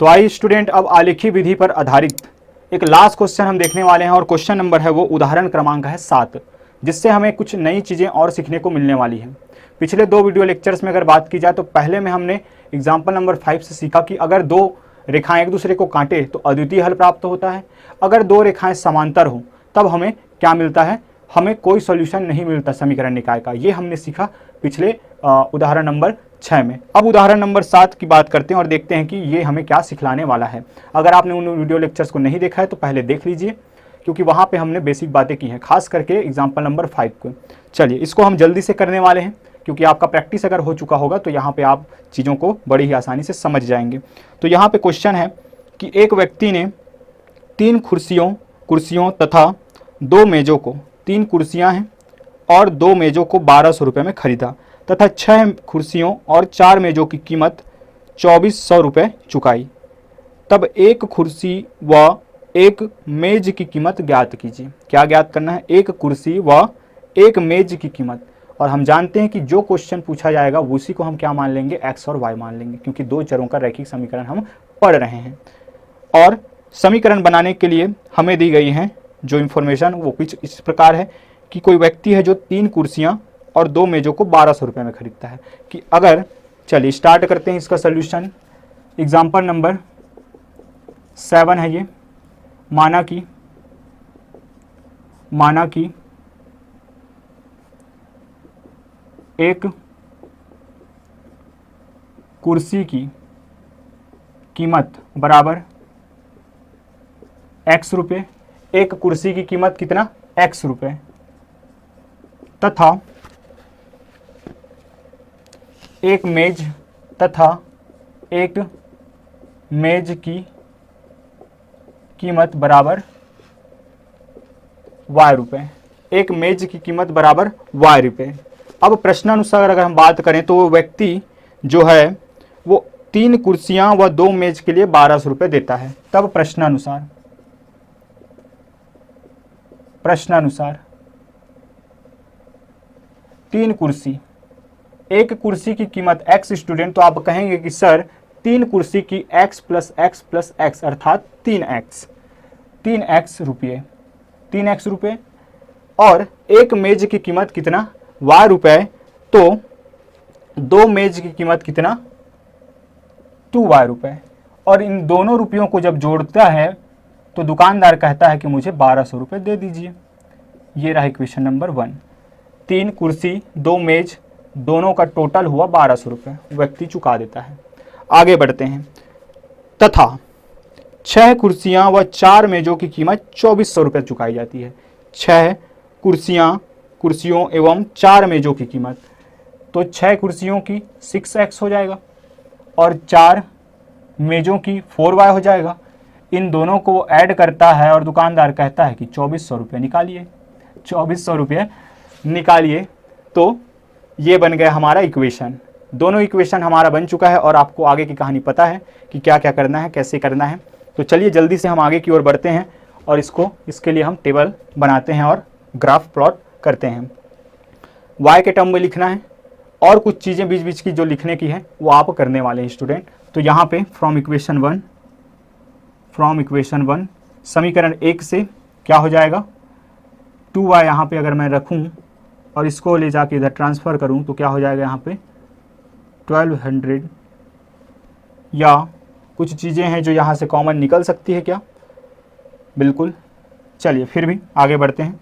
तो आइए स्टूडेंट, अब आलेखी विधि पर आधारित एक लास्ट क्वेश्चन हम देखने वाले हैं और क्वेश्चन नंबर है वो उदाहरण क्रमांक है 7, जिससे हमें कुछ नई चीज़ें और सीखने को मिलने वाली हैं। पिछले 2 वीडियो लेक्चर्स में अगर बात की जाए तो पहले में हमने एग्जाम्पल नंबर 5 से सीखा कि अगर 2 रेखाएं एक दूसरे को काटे तो अद्वितीय हल प्राप्त होता है, अगर 2 रेखाएं समांतर हो तब हमें क्या मिलता है, हमें कोई सॉल्यूशन नहीं मिलता समीकरण निकाय का। ये हमने सीखा पिछले उदाहरण नंबर 6 में। अब उदाहरण नंबर 7 की बात करते हैं और देखते हैं कि ये हमें क्या सिखलाने वाला है। अगर आपने उन वीडियो लेक्चर्स को नहीं देखा है तो पहले देख लीजिए, क्योंकि वहाँ पे हमने बेसिक बातें की हैं, खास करके एग्जाम्पल नंबर 5 को। चलिए इसको हम जल्दी से करने वाले हैं, क्योंकि आपका प्रैक्टिस अगर हो चुका होगा तो यहाँ पे आप चीज़ों को बड़ी ही आसानी से समझ जाएंगे। तो यहाँ पे क्वेश्चन है कि एक व्यक्ति ने 3 कुर्सियों तथा 2 मेज़ों को, 3 कुर्सियाँ हैं और 2 मेज़ों को 1200 रुपये में खरीदा तथा 6 कुर्सियों और 4 मेज़ों की कीमत 2400 रुपये चुकाई। तब एक कुर्सी व एक मेज की कीमत ज्ञात कीजिए। क्या ज्ञात करना है? एक कुर्सी व एक मेज की कीमत। और हम जानते हैं कि जो क्वेश्चन पूछा जाएगा उसी को हम क्या मान लेंगे, x और y मान लेंगे, क्योंकि 2 चरों का रैखिक समीकरण हम पढ़ रहे हैं। और समीकरण बनाने के लिए हमें दी गई हैं जो इन्फॉर्मेशन वो कुछ इस प्रकार है कि कोई व्यक्ति है जो 3 कुर्सियाँ और 2 मेज़ों को 1200 रुपये में खरीदता है। कि अगर, चलिए स्टार्ट करते हैं इसका सोल्यूशन। एग्जाम्पल नंबर 7 है ये। माना कि एक कुर्सी की कीमत बराबर x रुपये, एक कुर्सी की कीमत कितना, x रुपये, तथा एक मेज की कीमत बराबर y रुपये, एक मेज की कीमत बराबर y रुपये। अब प्रश्नानुसार अगर हम बात करें तो वो व्यक्ति जो है वो 3 कुर्सियां व 2 मेज के लिए 1200 रुपये देता है। तब प्रश्नानुसार 3 कुर्सी, एक कुर्सी की कीमत x स्टूडेंट, तो आप कहेंगे कि सर 3 कुर्सी की x प्लस x अर्थात 3x रुपये, और एक मेज की कीमत कितना, y रुपये, तो 2 मेज की कीमत कितना, 2y रुपये। और इन दोनों रुपयों को जब जोड़ता है तो दुकानदार कहता है कि मुझे 1200 रुपये दे दीजिए। ये रहा इक्वेशन नंबर 1। 3 कुर्सी 2 मेज दोनों का टोटल हुआ 1200 रुपये, व्यक्ति चुका देता है। आगे बढ़ते हैं। तथा 6 कुर्सियां व 4 मेजों की कीमत 2400 रुपये चुकाई जाती है। 6 कुर्सियों एवं 4 मेजों की कीमत, तो 6 कुर्सियों की 6x हो जाएगा और 4 मेजों की 4y हो जाएगा। इन दोनों को वो ऐड करता है और दुकानदार कहता है कि 2400 रुपये निकालिए, 2400 रुपये निकालिए। तो ये बन गया हमारा इक्वेशन। दोनों इक्वेशन हमारा बन चुका है और आपको आगे की कहानी पता है कि क्या क्या करना है, कैसे करना है। तो चलिए जल्दी से हम आगे की ओर बढ़ते हैं और इसके लिए हम टेबल बनाते हैं और ग्राफ प्लॉट करते हैं। y के टर्म में लिखना है और कुछ चीज़ें बीच बीच की जो लिखने की है वो आप करने वाले हैं स्टूडेंट। तो यहाँ पे फ्रॉम इक्वेशन 1 समीकरण 1 से क्या हो जाएगा, 2y यहाँ पे अगर मैं रखूँ और इसको ले जाके इधर ट्रांसफ़र करूँ तो क्या हो जाएगा यहाँ पे 1200, या कुछ चीज़ें हैं जो यहाँ से कॉमन निकल सकती है क्या, बिल्कुल। चलिए फिर भी आगे बढ़ते हैं,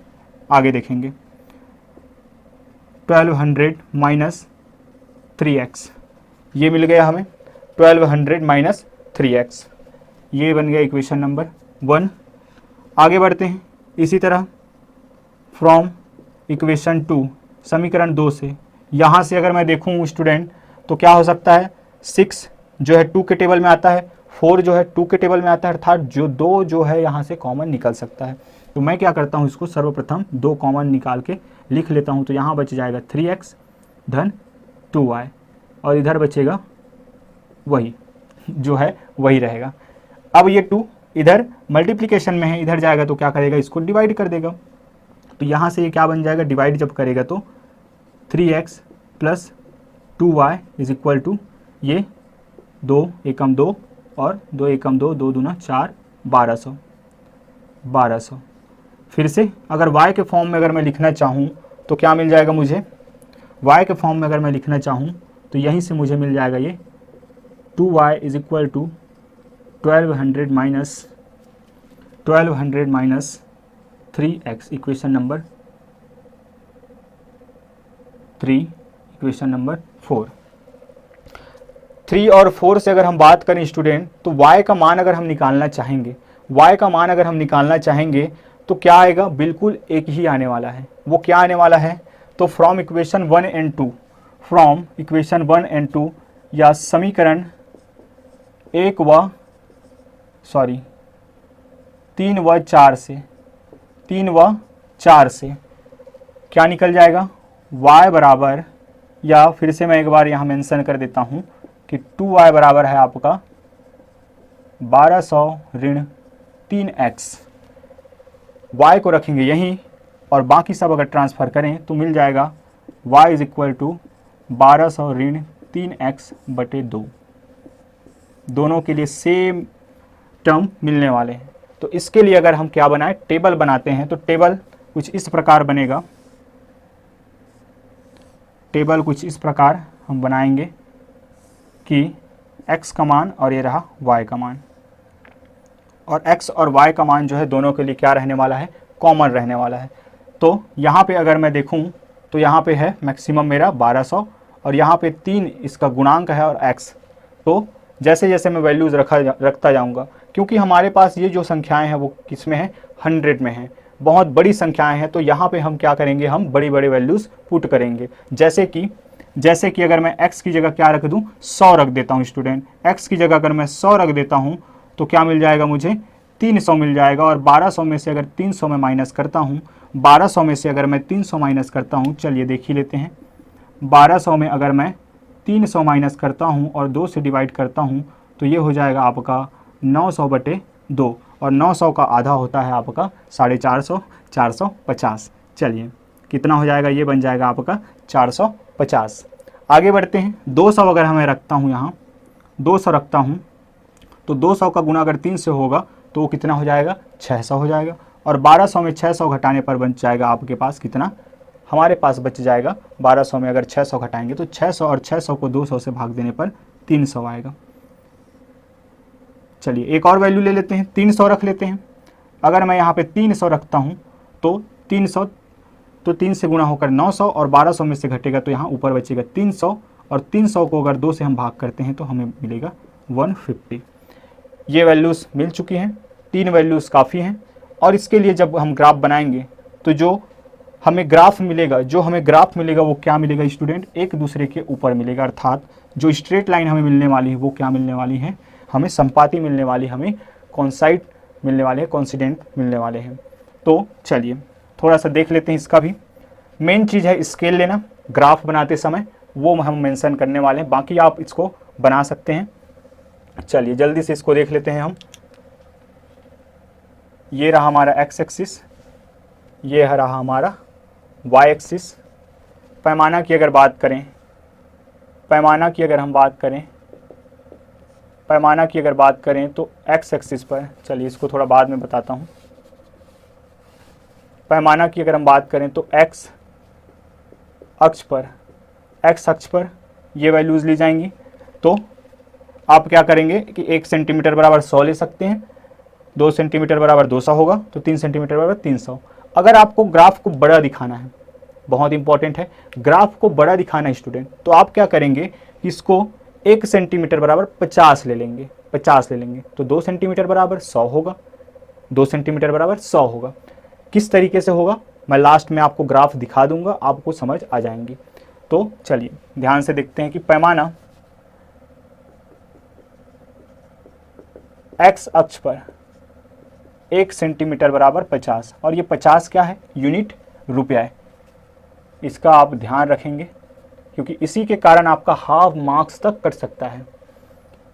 आगे देखेंगे। 1200 माइनस 3x, ये मिल गया हमें 1200 माइनस 3x, ये बन गया इक्वेशन नंबर 1। आगे बढ़ते हैं। इसी तरह फ्रॉम इक्वेशन 2 समीकरण 2 से, यहाँ से अगर मैं देखूँ स्टूडेंट तो क्या हो सकता है, 6 जो है 2 के टेबल में आता है, 4 जो है 2 के टेबल में आता है, अर्थात जो 2 जो है यहाँ से कॉमन निकल सकता है। तो मैं क्या करता हूँ, इसको सर्वप्रथम 2 कॉमन निकाल के लिख लेता हूँ। तो यहाँ बच जाएगा 3x धन 2y और इधर बचेगा वही जो है वही रहेगा। अब ये 2 इधर मल्टीप्लिकेशन में है, इधर जाएगा तो क्या करेगा, इसको डिवाइड कर देगा। तो यहाँ से ये क्या बन जाएगा, डिवाइड जब करेगा तो 3x plus 2y is equal to ये 2 एकम 2 और 2 एकम 2, 2 दूना 4, 1200। 1200 फिर से अगर y के फॉर्म में अगर मैं लिखना चाहूँ तो क्या मिल जाएगा मुझे, y के फॉर्म में अगर मैं लिखना चाहूँ तो यहीं से मुझे मिल जाएगा ये 2y is equal to 1200 minus 3x, equation number 3, equation number 4। 3 और 4 से अगर हम बात करें स्टूडेंट तो y का मान अगर हम निकालना चाहेंगे, y का मान अगर हम निकालना चाहेंगे तो क्या आएगा, बिल्कुल एक ही आने वाला है। वो क्या आने वाला है, तो from equation 1 and 2, from equation 1 and 2 या समीकरण 1 व 3 व 4 से, 3 व 4 से क्या निकल जाएगा, y बराबर, या फिर से मैं एक बार यहाँ मेंशन कर देता हूँ कि 2y बराबर है आपका 1200 ऋण 3x। y को रखेंगे यहीं और बाकी सब अगर ट्रांसफ़र करें तो मिल जाएगा y इज इक्वल टू 1200 ऋण 3x बटे 2। दोनों के लिए सेम टर्म मिलने वाले हैं। तो इसके लिए अगर हम क्या बनाएं, टेबल बनाते हैं तो टेबल कुछ इस प्रकार बनेगा। टेबल कुछ इस प्रकार हम बनाएंगे कि x का मान और ये रहा y का मान, और x और y का मान जो है दोनों के लिए क्या रहने वाला है, कॉमन रहने वाला है। तो यहाँ पे अगर मैं देखूँ तो यहाँ पे है मैक्सिमम मेरा 1200 और यहाँ पे 3 इसका गुणांक है और x। तो जैसे जैसे मैं वैल्यूज़ रखता जाऊँगा, क्योंकि हमारे पास ये जो संख्याएं हैं वो किस में है, 100 में है, बहुत बड़ी संख्याएं हैं। तो यहाँ पे हम क्या करेंगे, हम बड़ी बड़ी वैल्यूज़ पुट करेंगे। जैसे कि अगर मैं x की जगह क्या रख दूँ, 100 रख देता हूँ स्टूडेंट। x की जगह अगर मैं 100 रख देता हूँ तो क्या मिल जाएगा मुझे, 300 मिल जाएगा। और 1200 में से अगर 300 में माइनस करता हूँ, 1200 में से अगर मैं 300 माइनस करता हूँ, चलिए देख ही लेते हैं। 1200 में अगर मैं 300 माइनस करता हूँ और 2 से डिवाइड करता हूँ तो ये हो जाएगा आपका 900 बटे 2, और 900 का आधा होता है आपका 450, 450। चलिए कितना हो जाएगा, ये बन जाएगा आपका 450। आगे बढ़ते हैं। 200 अगर हमें रखता हूँ, यहाँ 200 रखता हूँ तो 200 का गुना अगर 3 से होगा तो वो कितना हो जाएगा, 600 हो जाएगा। और 1200 में 600 घटाने पर बच जाएगा आपके पास कितना, हमारे पास बच जाएगा 1200 में अगर 600 घटाएंगे तो 600, और 600 को 200 से भाग देने पर 300 आएगा। चलिए एक और वैल्यू ले लेते हैं, 300 रख लेते हैं। अगर मैं यहाँ पे 300 रखता हूँ तो 300 तो 3 से गुना होकर 900, और 1200 में से घटेगा तो यहाँ ऊपर बचेगा 300, और 300 को अगर 2 से हम भाग करते हैं तो हमें मिलेगा 150। ये वैल्यूज़ मिल चुकी हैं, 3 वैल्यूज़ काफ़ी हैं। और इसके लिए जब हम ग्राफ बनाएंगे तो जो हमें ग्राफ मिलेगा वो क्या मिलेगा स्टूडेंट, एक दूसरे के ऊपर मिलेगा। अर्थात जो स्ट्रेट लाइन हमें मिलने वाली है वो क्या मिलने वाली है, हमें संपाती मिलने वाली, हमें कॉन्साइड मिलने वाले हैं, कॉन्सिडेंट मिलने वाले हैं। तो चलिए थोड़ा सा देख लेते हैं इसका भी। मेन चीज़ है स्केल लेना ग्राफ बनाते समय, वो हम मेंशन करने वाले हैं, बाकी आप इसको बना सकते हैं। चलिए जल्दी से इसको देख लेते हैं हम। ये रहा हमारा x एक्सिस, ये रहा हमारा y एक्सिस। पैमाना की अगर बात करें, पैमाना की अगर बात करें तो x एक्सिस पर, चलिए इसको थोड़ा बाद में बताता हूँ। पैमाना की अगर हम बात करें तो x अक्ष पर ये वैल्यूज़ ली जाएंगी। तो आप क्या करेंगे कि 1 सेंटीमीटर बराबर 100 ले सकते हैं, 2 सेंटीमीटर बराबर 200 होगा, तो 3 सेंटीमीटर बराबर 300। अगर आपको ग्राफ को बड़ा दिखाना है, बहुत इंपॉर्टेंट है, ग्राफ को बड़ा दिखाना है स्टूडेंट, तो आप क्या करेंगे, इसको 1 सेंटीमीटर बराबर 50 ले लेंगे, तो 2 सेंटीमीटर बराबर 100 होगा, 2 सेंटीमीटर बराबर 100 होगा। किस तरीके से होगा मैं लास्ट में आपको ग्राफ दिखा दूंगा, आपको समझ आ जाएंगी। तो चलिए ध्यान से देखते हैं कि पैमाना x अक्ष पर 1 सेंटीमीटर बराबर 50, और ये 50 क्या है, यूनिट रुपया है। इसका आप ध्यान रखेंगे क्योंकि इसी के कारण आपका हाफ मार्क्स तक कट सकता है।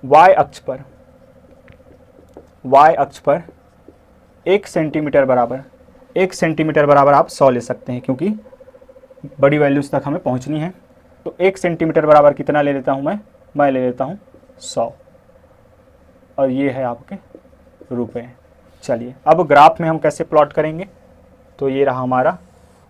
y अक्ष पर 1 सेंटीमीटर बराबर आप 100 ले सकते हैं, क्योंकि बड़ी वैल्यूज तक हमें पहुंचनी है। तो 1 सेंटीमीटर बराबर कितना ले लेता हूं मैं ले लेता हूं 100। और ये है आपके रुपए। चलिए अब ग्राफ में हम कैसे प्लॉट करेंगे, तो ये रहा हमारा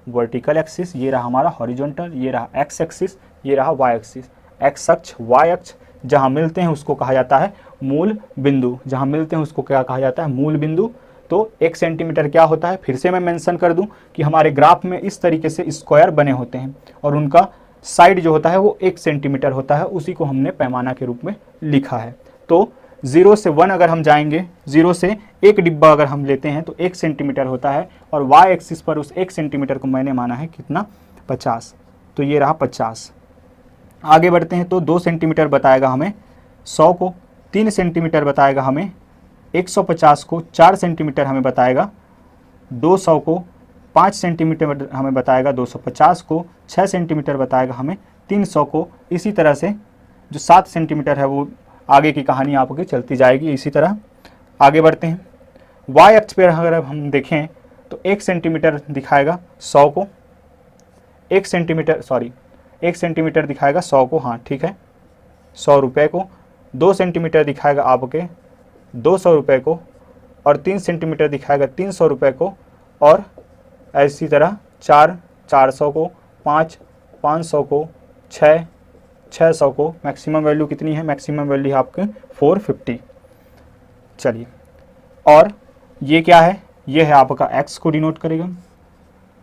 वर्टिकल एक्सिस, ये रहा हमारा हॉरिजॉन्टल, ये रहा एक्स एक्सिस, ये रहा वाई एक्सिस। एक्स अक्ष वाई अक्ष जहाँ मिलते हैं उसको कहा जाता है मूल बिंदु, जहाँ मिलते हैं उसको क्या कहा जाता है, मूल बिंदु। तो 1 सेंटीमीटर क्या होता है, फिर से मैं मेंशन कर दूं कि हमारे ग्राफ में इस तरीके से स्क्वायर बने होते हैं और उनका साइड जो होता है वो 1 सेंटीमीटर होता है, उसी को हमने पैमाना के रूप में लिखा है। तो 0 से 1 अगर हम जाएंगे, 0 से 1 डिब्बा अगर हम लेते हैं तो 1 सेंटीमीटर होता है, और वाई एक्सिस पर उस 1 सेंटीमीटर को मैंने माना है कितना, 50। तो ये रहा 50। आगे बढ़ते हैं तो 2 सेंटीमीटर बताएगा हमें 100 को, 3 सेंटीमीटर बताएगा हमें 150 को, 4 सेंटीमीटर हमें बताएगा 200 को, 5 सेंटीमीटर हमें बताएगा 250 को, 6 सेंटीमीटर बताएगा हमें 300 को। इसी तरह से जो 7 सेंटीमीटर है वो आगे की कहानी आपकी चलती जाएगी। इसी तरह आगे बढ़ते हैं। वाई अक्ष पर अगर हम देखें तो 1 सेंटीमीटर दिखाएगा 100 को, 1 सेंटीमीटर दिखाएगा 100 को, हाँ ठीक है, 100 रुपये को। 2 सेंटीमीटर दिखाएगा आपके 200 रुपये को, और 3 सेंटीमीटर दिखाएगा 300 रुपये को, और इसी तरह 4 400 को, 5 500 को, 6 600 को। मैक्सिमम वैल्यू कितनी है, मैक्सिमम वैल्यू है आपके 450। चलिए, और ये क्या है, ये है आपका x को डिनोट करेगा।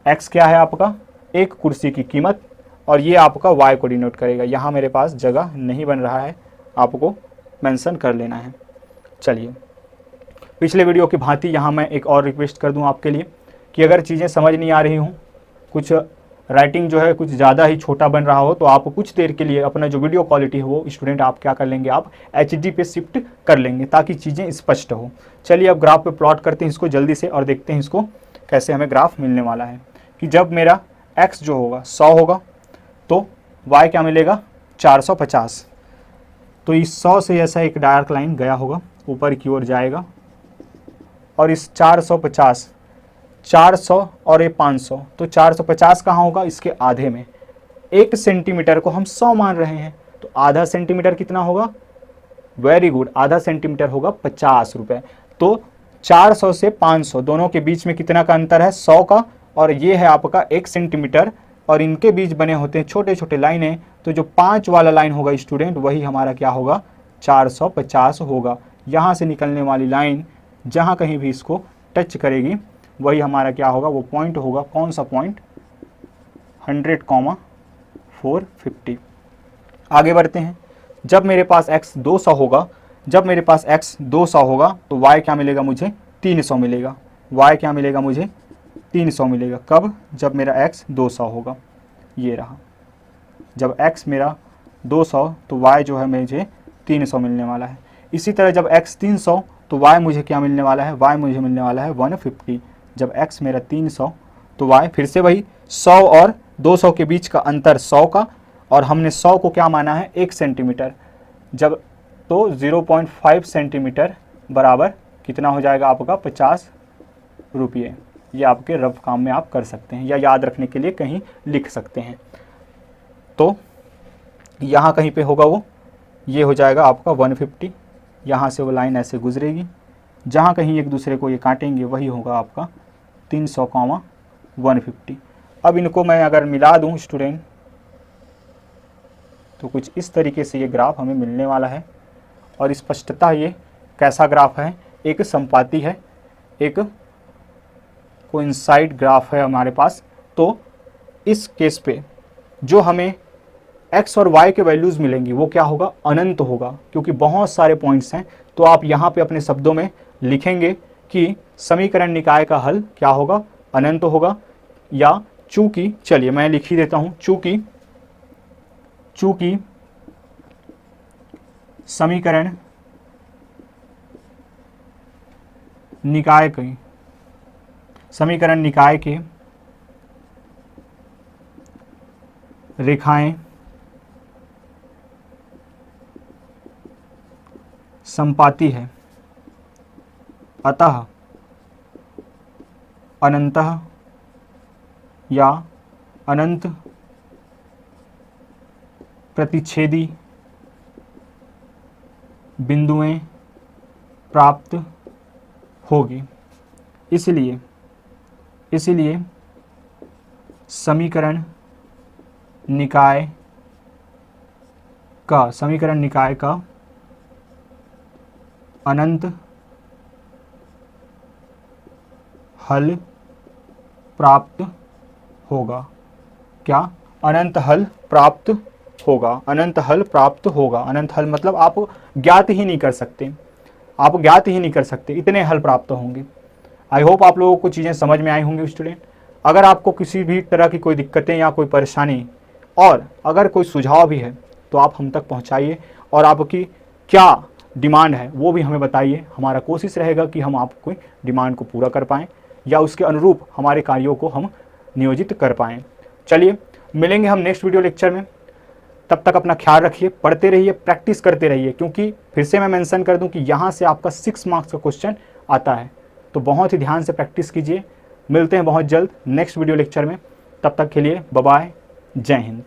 x क्या है आपका, एक कुर्सी की कीमत, और ये आपका y को डिनोट करेगा। यहाँ मेरे पास जगह नहीं बन रहा है, आपको मेंशन कर लेना है। चलिए, पिछले वीडियो की भांति यहाँ मैं एक और रिक्वेस्ट कर दूँ आपके लिए कि अगर चीज़ें समझ नहीं आ रही हों, कुछ राइटिंग जो है कुछ ज़्यादा ही छोटा बन रहा हो, तो आप कुछ देर के लिए अपना जो वीडियो क्वालिटी है वो स्टूडेंट आप क्या कर लेंगे, आप HD पे शिफ्ट कर लेंगे ताकि चीज़ें स्पष्ट हो। चलिए अब ग्राफ पे प्लॉट करते हैं इसको जल्दी से, और देखते हैं इसको कैसे हमें ग्राफ मिलने वाला है। कि जब मेरा x जो होगा 100 होगा तो y क्या मिलेगा, 450। तो इस 100 से ऐसा एक डार्क लाइन गया होगा, ऊपर की ओर जाएगा, और इस 450, 400 और ये 500, तो 450 कहाँ होगा, इसके आधे में। 1 सेंटीमीटर को हम 100 मान रहे हैं, तो आधा सेंटीमीटर कितना होगा, वेरी गुड, आधा सेंटीमीटर होगा 50 रुपये। तो 400 से 500 दोनों के बीच में कितना का अंतर है, 100 का, और ये है आपका 1 सेंटीमीटर, और इनके बीच बने होते हैं छोटे छोटे लाइनें। तो जो 5 वाला लाइन होगा स्टूडेंट, वही हमारा क्या होगा, 450 होगा। यहाँ से निकलने वाली लाइन जहाँ कहीं भी इसको टच करेगी वही हमारा क्या होगा, वो पॉइंट होगा। कौन सा पॉइंट, 100,450। आगे बढ़ते हैं। जब मेरे पास x 200 होगा, जब मेरे पास x 200 होगा तो y क्या मिलेगा मुझे, 300 मिलेगा। y क्या मिलेगा मुझे, 300 मिलेगा। कब, जब मेरा x 200 होगा। ये रहा, जब x मेरा 200 तो y जो है मुझे 300 मिलने वाला है। इसी तरह जब x 300 तो y मुझे क्या मिलने वाला है, y मुझे मिलने वाला है 150। जब x मेरा 300 तो y, फिर से वही 100 और 200 के बीच का अंतर 100 का, और हमने 100 को क्या माना है, 1 सेंटीमीटर। जब तो 0.5 सेंटीमीटर बराबर कितना हो जाएगा आपका, 50 रुपये। ये आपके रफ काम में आप कर सकते हैं, या याद रखने के लिए कहीं लिख सकते हैं। तो यहाँ कहीं पे होगा वो, ये हो जाएगा आपका 150। यहाँ से वो लाइन ऐसे गुजरेगी, जहाँ कहीं एक दूसरे को ये काटेंगे वही होगा आपका 300, 150। अब इनको मैं अगर मिला दूँ स्टूडेंट, तो कुछ इस तरीके से ये ग्राफ हमें मिलने वाला है। और स्पष्टता ये कैसा ग्राफ है, एक संपाती है, एक कोइंसाइड ग्राफ है हमारे पास। तो इस केस पे जो हमें x और y के वैल्यूज़ मिलेंगी वो क्या होगा, अनंत होगा, क्योंकि बहुत सारे पॉइंट्स हैं। तो आप यहाँ पे अपने शब्दों में लिखेंगे कि समीकरण निकाय का हल क्या होगा, अनंत होगा। या चूंकि, चलिए मैं लिख ही देता हूँ, चूंकि समीकरण निकाय के रेखाएं संपाती है, अतः अनंतः या अनंत प्रतिच्छेदी बिंदुएं प्राप्त होगी। इसलिए समीकरण निकाय का अनंत हल प्राप्त होगा। क्या? अनंत हल प्राप्त होगा। अनंत हल प्राप्त होगा। अनंत हल मतलब आप ज्ञात ही नहीं कर सकते, इतने हल प्राप्त होंगे। आई होप आप लोगों को चीज़ें समझ में आई होंगी स्टूडेंट। अगर आपको किसी भी तरह की कोई दिक्कतें या कोई परेशानी और अगर कोई सुझाव भी है तो आप हम तक पहुंचाइए, और आपकी क्या डिमांड है वो भी हमें बताइए। हमारा कोशिश रहेगा कि हम आपको डिमांड को पूरा कर पाएँ या उसके अनुरूप हमारे कार्यों को हम नियोजित कर पाएँ। चलिए मिलेंगे हम नेक्स्ट वीडियो लेक्चर में। तब तक अपना ख्याल रखिए, पढ़ते रहिए, प्रैक्टिस करते रहिए, क्योंकि फिर से मैं मेंशन कर दूं कि यहाँ से आपका 6 मार्क्स का क्वेश्चन आता है। तो बहुत ही ध्यान से प्रैक्टिस कीजिए। मिलते हैं बहुत जल्द नेक्स्ट वीडियो लेक्चर में। तब तक के लिए बाय बाय, जय हिंद।